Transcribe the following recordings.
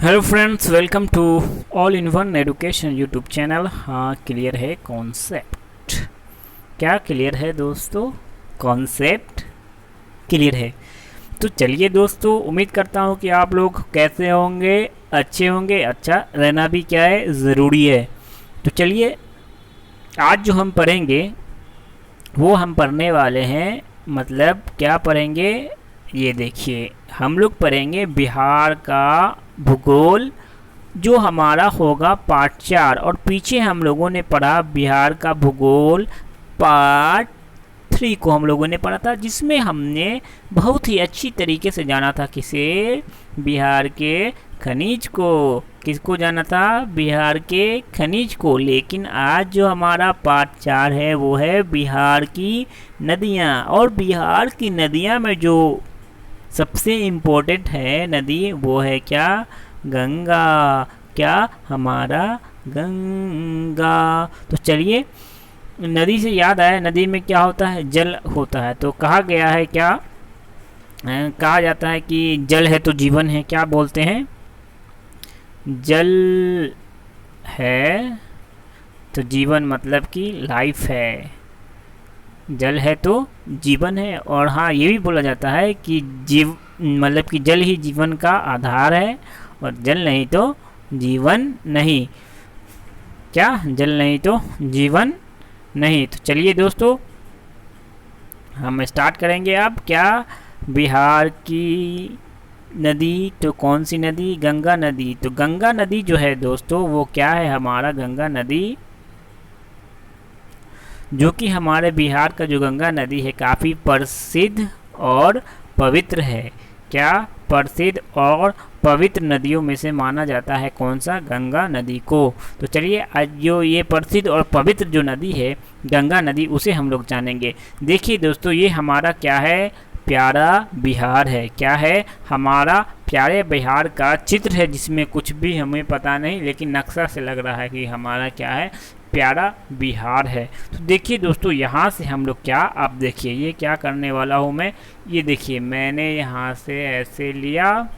Hello friends, welcome to all in one education YouTube channel. हाँ, clear है concept? क्या clear है दोस्तों? कॉन्सेप्ट क्लियर है? तो चलिए दोस्तों, उम्मीद करता हूँ कि आप लोग कैसे होंगे, अच्छे होंगे। अच्छा रहना भी क्या है, ज़रूरी है। तो चलिए, आज जो हम पढ़ेंगे वो हम पढ़ने वाले हैं, मतलब क्या पढ़ेंगे ये देखिए। हम लोग पढ़ेंगे बिहार का भूगोल, जो हमारा होगा पार्ट 4। और पीछे हम लोगों ने पढ़ा बिहार का भूगोल पार्ट 3 को हम लोगों ने पढ़ा था, जिसमें हमने बहुत ही अच्छी तरीके से जाना था किसे, बिहार के खनिज को। किसको जाना था? बिहार के खनिज को। लेकिन आज जो हमारा पार्ट 4 है वो है बिहार की नदियाँ। और बिहार की नदियाँ में जो सबसे इम्पोर्टेंट है नदी वो है क्या? गंगा। क्या? हमारा गंगा। तो चलिए, नदी से याद आया, नदी में क्या होता है? जल होता है। तो कहा गया है क्या, कहा जाता है कि जल है तो जीवन है। क्या बोलते हैं? जल है तो जीवन, मतलब कि लाइफ है। जल है तो जीवन है। और हाँ, ये भी बोला जाता है कि जीव मतलब कि जल ही जीवन का आधार है, और जल नहीं तो जीवन नहीं। क्या? जल नहीं तो जीवन नहीं। तो चलिए दोस्तों, हम स्टार्ट करेंगे अब। क्या? बिहार की नदी तो कौन सी नदी? गंगा नदी। तो गंगा नदी जो है दोस्तों, वो क्या है? हमारा गंगा नदी, जो कि हमारे बिहार का जो गंगा नदी है, काफ़ी प्रसिद्ध और पवित्र है। क्या? प्रसिद्ध और पवित्र नदियों में से माना जाता है कौन सा? गंगा नदी को। तो चलिए, आज जो ये प्रसिद्ध और पवित्र जो नदी है गंगा नदी, उसे हम लोग जानेंगे। देखिए दोस्तों, ये हमारा क्या है? प्यारा बिहार है। क्या है? हमारा प्यारे बिहार का चित्र है, जिसमें कुछ भी हमें पता नहीं, लेकिन नक्शा से लग रहा है कि हमारा क्या है? प्यारा बिहार है। तो देखिए दोस्तों, यहाँ से हम लोग क्या, आप देखिए ये क्या करने वाला हूँ मैं। ये देखिए, मैंने यहाँ से ऐसे लिया,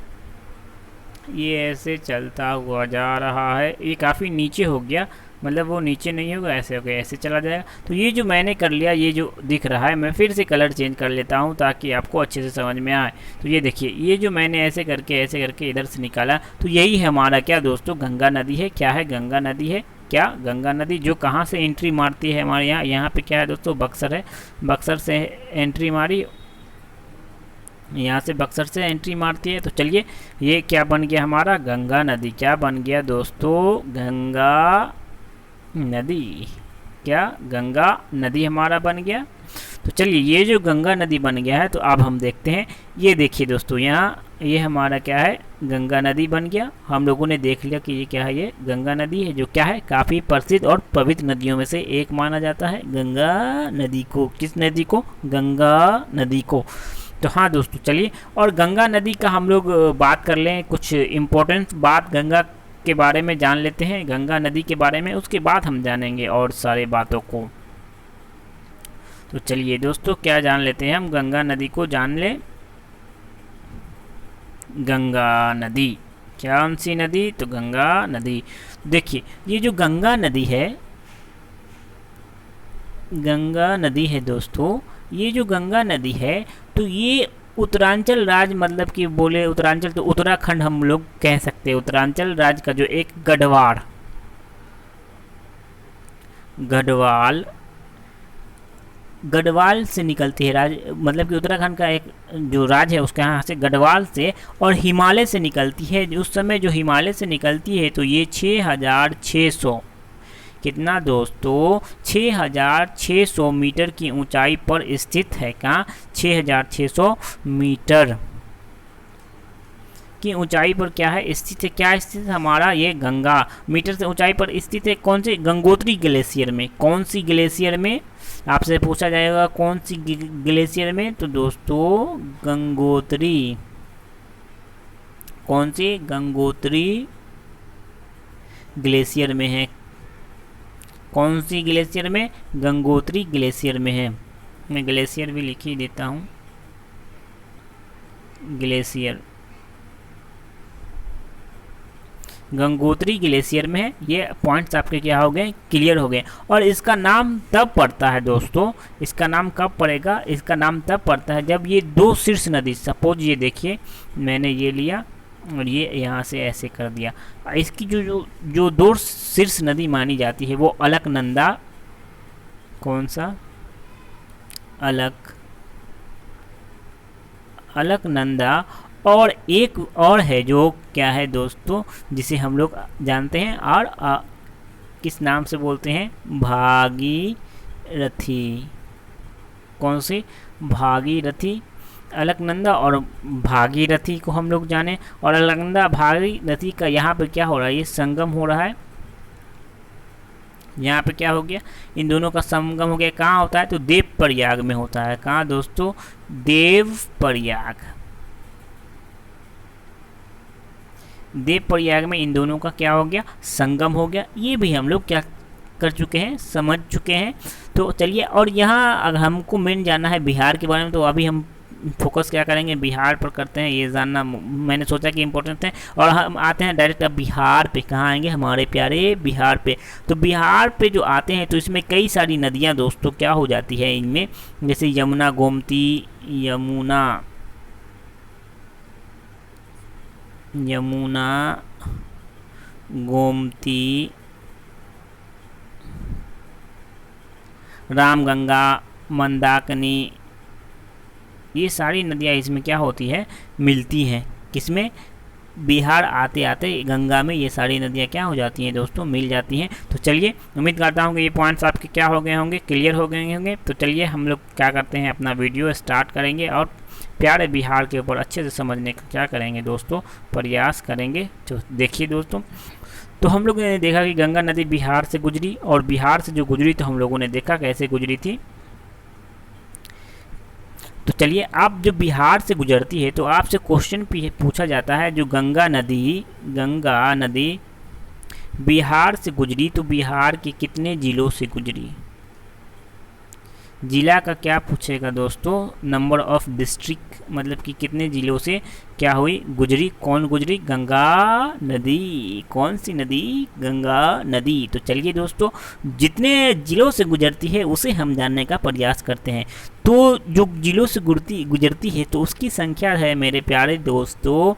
ये ऐसे चलता हुआ जा रहा है। ये काफ़ी नीचे हो गया, मतलब वो नीचे नहीं होगा, ऐसे हो गया, ऐसे चला जाएगा। तो ये जो मैंने कर लिया, ये जो दिख रहा है, मैं फिर से कलर चेंज कर लेता हूँ ताकि आपको अच्छे से समझ में आए। तो ये देखिए, ये जो मैंने ऐसे करके इधर से निकाला, तो यही है हमारा क्या दोस्तों? गंगा नदी है। क्या है? गंगा नदी है। क्या? गंगा नदी, जो कहाँ से एंट्री मारती है हमारे यहाँ? यहाँ पे क्या है दोस्तों? बक्सर है। बक्सर से एंट्री मारी, यहाँ से बक्सर से एंट्री मारती है। तो चलिए, ये क्या बन गया हमारा? गंगा नदी। क्या बन गया दोस्तों? गंगा नदी। क्या? गंगा नदी हमारा बन गया। तो चलिए, ये जो गंगा नदी बन गया है, तो अब हम देखते हैं। ये देखिए दोस्तों, यहाँ ये हमारा क्या है? गंगा नदी बन गया। हम लोगों ने देख लिया कि ये क्या है? ये गंगा नदी है, जो क्या है? काफ़ी प्रसिद्ध और पवित्र नदियों में से एक माना जाता है गंगा नदी को। किस नदी को? गंगा नदी को। तो हाँ दोस्तों, चलिए, और गंगा नदी का हम लोग बात कर लें, कुछ इम्पोर्टेंट बात गंगा के बारे में जान लेते हैं, गंगा नदी के बारे में। उसके बाद हम जानेंगे और सारे बातों को। तो चलिए दोस्तों, क्या जान लेते हैं हम? गंगा नदी को जान ले। गंगा नदी कौन सी नदी? तो गंगा नदी। देखिए, ये जो गंगा नदी है, गंगा नदी है दोस्तों, ये जो गंगा नदी है, तो ये उत्तरांचल राज्य, मतलब कि बोले उत्तरांचल तो उत्तराखंड हम लोग कह सकते हैं। उत्तरांचल राज्य का जो एक गढ़वाल, गढ़वाल से निकलती है राज्य, मतलब कि उत्तराखंड का एक जो राज्य है उसके यहाँ से गढ़वाल से, और हिमालय से निकलती है। उस समय जो हिमालय से निकलती है, तो ये 6600, कितना दोस्तों? 6600 मीटर की ऊंचाई पर स्थित है। कहाँ? 6600 मीटर की ऊंचाई पर क्या है? स्थित है। क्या स्थित है हमारा? ये गंगा मीटर से ऊंचाई पर स्थित है। कौन से? गंगोत्री ग्लेशियर में। कौन सी ग्लेशियर में? आपसे पूछा जाएगा कौन सी ग्लेशियर में? तो दोस्तों, गंगोत्री। कौन सी? गंगोत्री ग्लेशियर में है। कौन सी ग्लेशियर में? गंगोत्री ग्लेशियर में है। मैं ग्लेशियर भी लिख ही देता हूँ, ग्लेशियर। गंगोत्री ग्लेशियर में है। ये पॉइंट्स आपके क्या हो गए, क्लियर हो गए। और इसका नाम तब पड़ता है दोस्तों, इसका नाम कब पड़ेगा, इसका नाम तब पड़ता है जब ये दो शीर्ष नदी, सपोज ये देखिए मैंने ये लिया और ये यहाँ से ऐसे कर दिया, इसकी जो दो शीर्ष नदी मानी जाती है वो अलकनंदा, कौन सा, अलकनंदा, और एक और है जो क्या है दोस्तों, जिसे हम लोग जानते हैं और किस नाम से बोलते हैं, भागीरथी। कौन सी, भागीरथी। अलकनंदा और भागीरथी को हम लोग जाने, और अलकनंदा भागीरथी का यहाँ पे क्या हो रहा है, ये संगम हो रहा है। यहाँ पे क्या हो गया, इन दोनों का संगम हो गया। कहाँ होता है, तो देवप्रयाग में होता है। कहाँ दोस्तों, देवप्रयाग। देवप्रयाग में इन दोनों का क्या हो गया, संगम हो गया। ये भी हम लोग क्या कर चुके हैं, समझ चुके हैं। तो चलिए, और यहाँ अगर हमको मेन जानना है बिहार के बारे में, तो अभी हम फोकस क्या करेंगे, बिहार पर करते हैं। ये जानना मैंने सोचा कि इम्पोर्टेंट है। और हम आते हैं डायरेक्ट अब बिहार पे। कहाँ आएंगे, हमारे प्यारे बिहार पे। तो बिहार पे जो आते हैं तो इसमें कई सारी नदियाँ दोस्तों क्या हो जाती है इनमें, जैसे यमुना, गोमती, यमुना, गोमती, रामगंगा, मंदाकिनी, ये सारी नदियाँ इसमें क्या होती है, मिलती हैं। किसमें, बिहार आते आते गंगा में ये सारी नदियाँ क्या हो जाती हैं दोस्तों, मिल जाती हैं। तो चलिए, उम्मीद करता हूँ कि ये पॉइंट्स आपके क्या हो गए होंगे, क्लियर हो गए होंगे। तो चलिए हम लोग क्या करते हैं, अपना वीडियो स्टार्ट करेंगे और प्यारे बिहार के ऊपर अच्छे से समझने का क्या करेंगे दोस्तों, प्रयास करेंगे। तो देखिए दोस्तों, तो हम लोगों ने देखा कि गंगा नदी बिहार से गुजरी, और बिहार से जो गुजरी तो हम लोगों ने देखा कैसे गुजरी थी। तो चलिए, आप जब बिहार से गुजरती है तो आपसे क्वेश्चन पूछा जाता है, जो गंगा नदी बिहार से गुजरी तो बिहार के कितने जिलों से गुजरी। जिला का क्या पूछेगा दोस्तों, नंबर ऑफ डिस्ट्रिक्ट, मतलब कि कितने जिलों से क्या हुई, गुजरी। कौन गुजरी, गंगा नदी। कौन सी नदी, गंगा नदी। तो चलिए दोस्तों, जितने जिलों से गुजरती है उसे हम जानने का प्रयास करते हैं। तो जो जिलों से गुजरती है तो उसकी संख्या है मेरे प्यारे दोस्तों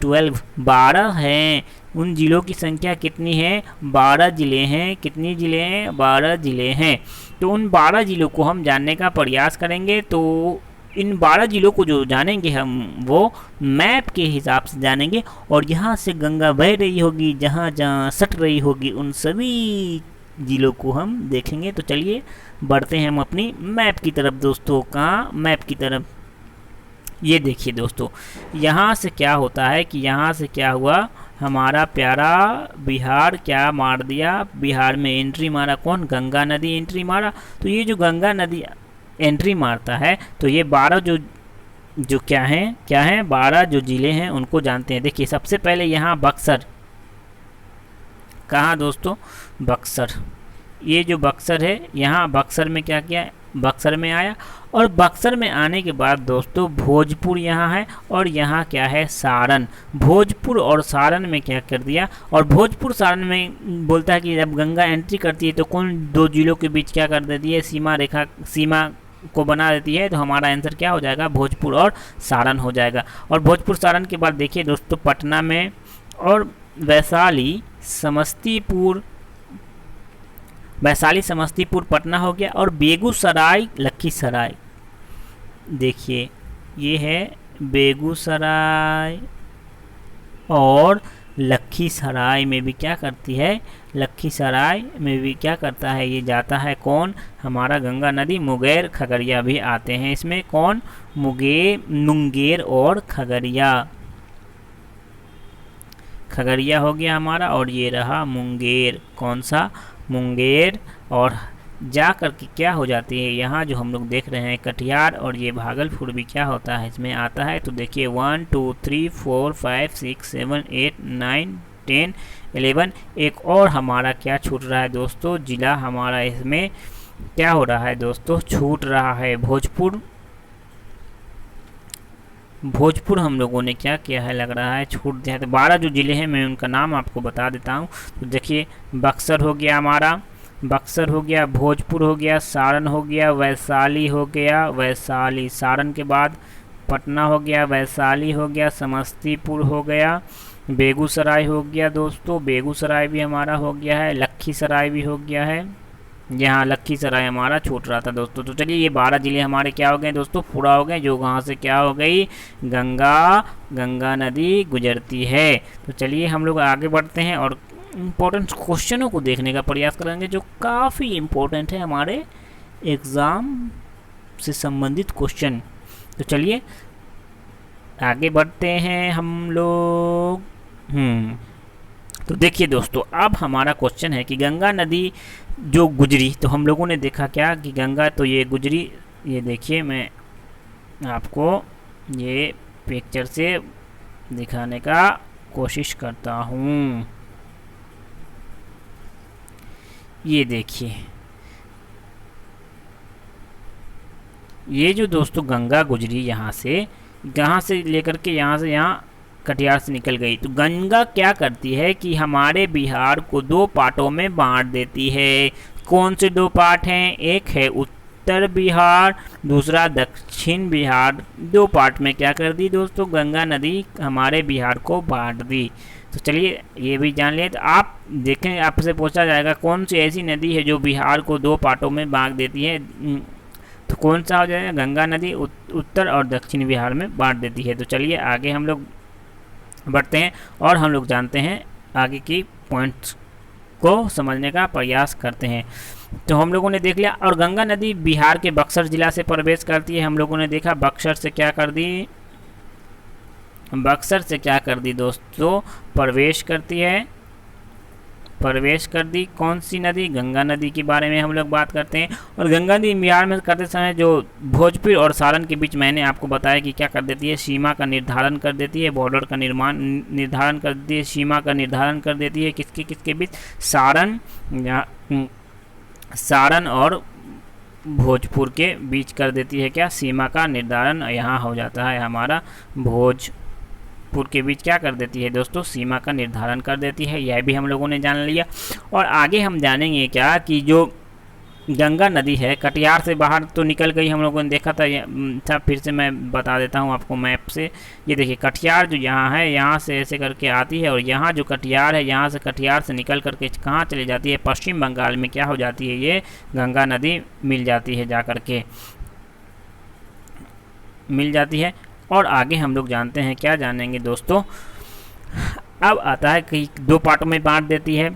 12 हैं। उन जिलों की संख्या कितनी है, 12 जिले हैं। कितनी जिले हैं, 12 जिले हैं। तो उन 12 जिलों को हम जानने का प्रयास करेंगे। तो इन 12 जिलों को जो जानेंगे हम, वो मैप के हिसाब से जानेंगे, और यहाँ से गंगा बह रही होगी, जहाँ जहाँ सट रही होगी, उन सभी जिलों को हम देखेंगे। तो चलिए बढ़ते हैं हम अपनी मैप की तरफ दोस्तों। कहाँ, मैप की तरफ। ये देखिए दोस्तों, यहाँ से क्या होता है कि यहाँ से क्या हुआ, हमारा प्यारा बिहार क्या मार दिया, बिहार में एंट्री मारा कौन, गंगा नदी एंट्री मारा। तो ये जो गंगा नदी एंट्री मारता है तो ये 12 जो क्या हैं 12 जो ज़िले हैं उनको जानते हैं। देखिए सबसे पहले यहाँ बक्सर, कहाँ दोस्तों, बक्सर। ये जो बक्सर है, यहाँ बक्सर में क्या किया, बक्सर में आया। और बक्सर में आने के बाद दोस्तों भोजपुर यहाँ है, और यहाँ क्या है, सारण। भोजपुर और सारण में क्या कर दिया, और भोजपुर सारण में बोलता है कि जब गंगा एंट्री करती है तो कौन दो जिलों के बीच क्या कर देती है, सीमा को बना देती है। तो हमारा आंसर क्या हो जाएगा, भोजपुर और सारण हो जाएगा। और भोजपुर सारण के बाद देखिए दोस्तों पटना में, और वैशाली समस्तीपुर पटना हो गया, और बेगूसराय लखीसराय। देखिए ये है बेगूसराय, और लखीसराय में भी क्या करती है, लखीसराय में भी क्या करता है, ये जाता है कौन, हमारा गंगा नदी। मुंगेर खगड़िया भी आते हैं इसमें, कौन, मुंगेर और खगड़िया हो गया हमारा, और ये रहा मुंगेर। कौन सा, मुंगेर। और जा कर के क्या हो जाती है, यहाँ जो हम लोग देख रहे हैं कटिहार, और ये भागलपुर भी क्या होता है, इसमें आता है। तो देखिए 1 2 3 4 5 6 7 8 9 10 11, एक और हमारा क्या छूट रहा है दोस्तों, जिला हमारा इसमें क्या हो रहा है दोस्तों, छूट रहा है भोजपुर। भोजपुर हम लोगों ने क्या किया है, लग रहा है छूट दिया है। तो 12 जो ज़िले हैं मैं उनका नाम आपको बता देता हूँ। तो देखिए, बक्सर हो गया हमारा, बक्सर हो गया, भोजपुर हो गया, सारण हो गया, वैशाली हो गया, वैशाली, सारण के बाद पटना हो गया, वैशाली हो गया, समस्तीपुर हो गया, बेगूसराय हो गया दोस्तों, बेगूसराय भी हमारा हो गया है, लखीसराय भी हो गया है। यहाँ लखीसराय हमारा छूट रहा था दोस्तों। तो चलिए, ये 12 ज़िले हमारे क्या हो गए दोस्तों, पूरा हो गए, जो वहाँ से क्या हो गई, गंगा नदी गुजरती है। तो चलिए हम लोग आगे बढ़ते हैं और इम्पोर्टेंट क्वेश्चनों को देखने का प्रयास करेंगे, जो काफ़ी इम्पोर्टेंट है हमारे एग्ज़ाम से संबंधित क्वेश्चन। तो चलिए आगे बढ़ते हैं हम लोग। तो देखिए दोस्तों, अब हमारा क्वेश्चन है कि गंगा नदी जो गुजरी, तो हम लोगों ने देखा क्या कि गंगा तो ये गुजरी, ये देखिए मैं आपको ये पिक्चर से दिखाने का कोशिश करता हूँ। ये देखिए, ये जो दोस्तों गंगा गुजरी यहाँ से लेकर के यहाँ से यहाँ कटिहार से निकल गई। तो गंगा क्या करती है कि हमारे बिहार को 2 पार्टों में बांट देती है। कौन से 2 पार्ट हैं, एक है उत्तर बिहार, दूसरा दक्षिण बिहार। 2 पार्ट में क्या कर दी दोस्तों, गंगा नदी हमारे बिहार को बांट दी। तो चलिए ये भी जान लिया। तो आप देखें, आपसे पूछा जाएगा कौन सी ऐसी नदी है जो बिहार को 2 पार्टों में बांट देती है, तो कौन सा हो जाएगा, गंगा नदी उत्तर और दक्षिण बिहार में बांट देती है। तो चलिए आगे हम लोग बढ़ते हैं और हम लोग जानते हैं, आगे की पॉइंट्स को समझने का प्रयास करते हैं। तो हम लोगों ने देख लिया, और गंगा नदी बिहार के बक्सर जिला से प्रवेश करती है। हम लोगों ने देखा बक्सर से क्या कर दी, बक्सर से क्या कर दी दोस्तों, प्रवेश करती है, प्रवेश कर दी। कौन सी नदी, गंगा नदी के बारे में हम लोग बात करते हैं। और गंगा नदी बिहार में करते समय जो भोजपुर और सारण के बीच मैंने आपको बताया कि क्या कर देती है, सीमा का निर्धारण कर देती है, बॉर्डर का निर्धारण कर देती है, सीमा का निर्धारण कर देती है। किसके किसके बीच, सारण और भोजपुर के बीच कर देती है क्या, सीमा का निर्धारण। यहाँ हो जाता है हमारा भोजपुर के बीच क्या कर देती है दोस्तों, सीमा का निर्धारण कर देती है। यह भी हम लोगों ने जान लिया। और आगे हम जानेंगे क्या कि जो गंगा नदी है कटिहार से बाहर तो निकल गई, हम लोगों ने देखा था। फिर से मैं बता देता हूँ आपको मैप से। ये देखिए कटिहार जो यहाँ है, यहाँ से ऐसे करके आती है, और यहाँ जो कटिहार है, यहाँ से कटिहार से निकल करके कहाँ चली जाती है, पश्चिम बंगाल में क्या हो जाती है, ये गंगा नदी मिल जाती है, जा करके मिल जाती है। और आगे हम लोग जानते हैं, क्या जानेंगे दोस्तों, अब आता है कि 2 पार्टों में बांट देती है।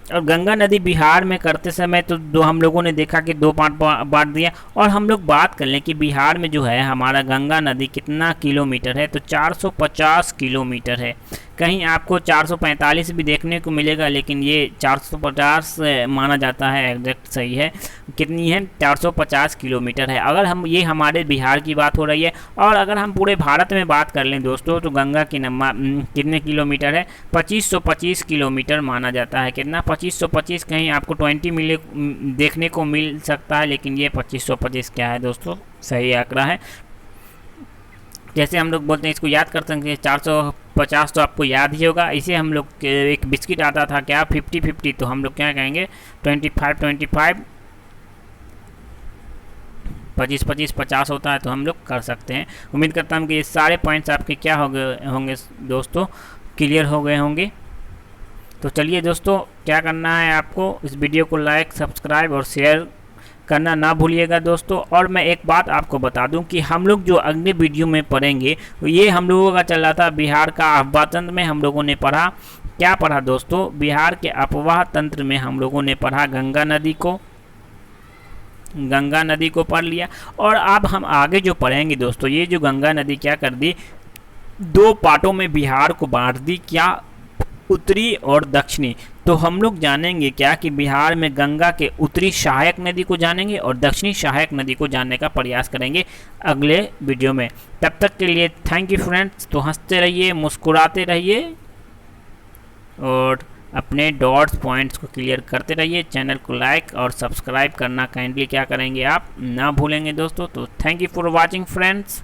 और गंगा नदी बिहार में करते समय तो हम लोगों ने देखा कि 2 पार्ट बांट दिया। और हम लोग बात कर लें कि बिहार में जो है हमारा गंगा नदी कितना किलोमीटर है, तो 450 किलोमीटर है। कहीं आपको 445 भी देखने को मिलेगा, लेकिन ये 450 माना जाता है, एग्जैक्ट सही है। कितनी है, 450 किलोमीटर है। अगर हम, ये हमारे बिहार की बात हो रही है। और अगर हम पूरे भारत में बात कर लें दोस्तों, तो गंगा की कितने किलोमीटर है, 2525 किलोमीटर माना जाता है। कितना, 2525। कहीं आपको 20 देखने को मिल सकता है, लेकिन ये 2525 क्या है दोस्तों, सही आंकड़ा है। जैसे हम लोग बोलते हैं, इसको याद कर सकते हैं, 450 तो आपको याद ही होगा। इसे हम लोग, एक बिस्किट आता था क्या, 50-50, तो हम लोग क्या कहेंगे, 25-25, 25-25, 50 होता है, तो हम लोग कर सकते हैं। उम्मीद करता हूँ कि ये सारे पॉइंट्स आपके क्या होंगे दोस्तों, क्लियर हो गए होंगे। तो चलिए दोस्तों, क्या करना है आपको, इस वीडियो को लाइक, सब्सक्राइब और शेयर करना ना भूलिएगा दोस्तों। और मैं एक बात आपको बता दूं कि हम लोग जो अगले वीडियो में पढ़ेंगे, तो ये हम लोगों का चल रहा था बिहार का अफवाह तंत्र में। हम लोगों ने पढ़ा, क्या पढ़ा दोस्तों, बिहार के अफवाह तंत्र में हम लोगों ने पढ़ा गंगा नदी को पढ़ लिया। और अब हम आगे जो पढ़ेंगे दोस्तों, ये जो गंगा नदी क्या कर दी, 2 पार्टों में बिहार को बांट दी, क्या, उत्तरी और दक्षिणी। तो हम लोग जानेंगे क्या कि बिहार में गंगा के उत्तरी सहायक नदी को जानेंगे और दक्षिणी सहायक नदी को जानने का प्रयास करेंगे अगले वीडियो में। तब तक के लिए थैंक यू फ्रेंड्स। तो हंसते रहिए, मुस्कुराते रहिए और अपने डॉट्स पॉइंट्स को क्लियर करते रहिए। चैनल को लाइक और सब्सक्राइब करना काइंडली क्या करेंगे आप ना भूलेंगे दोस्तों। तो thank you for watching friends.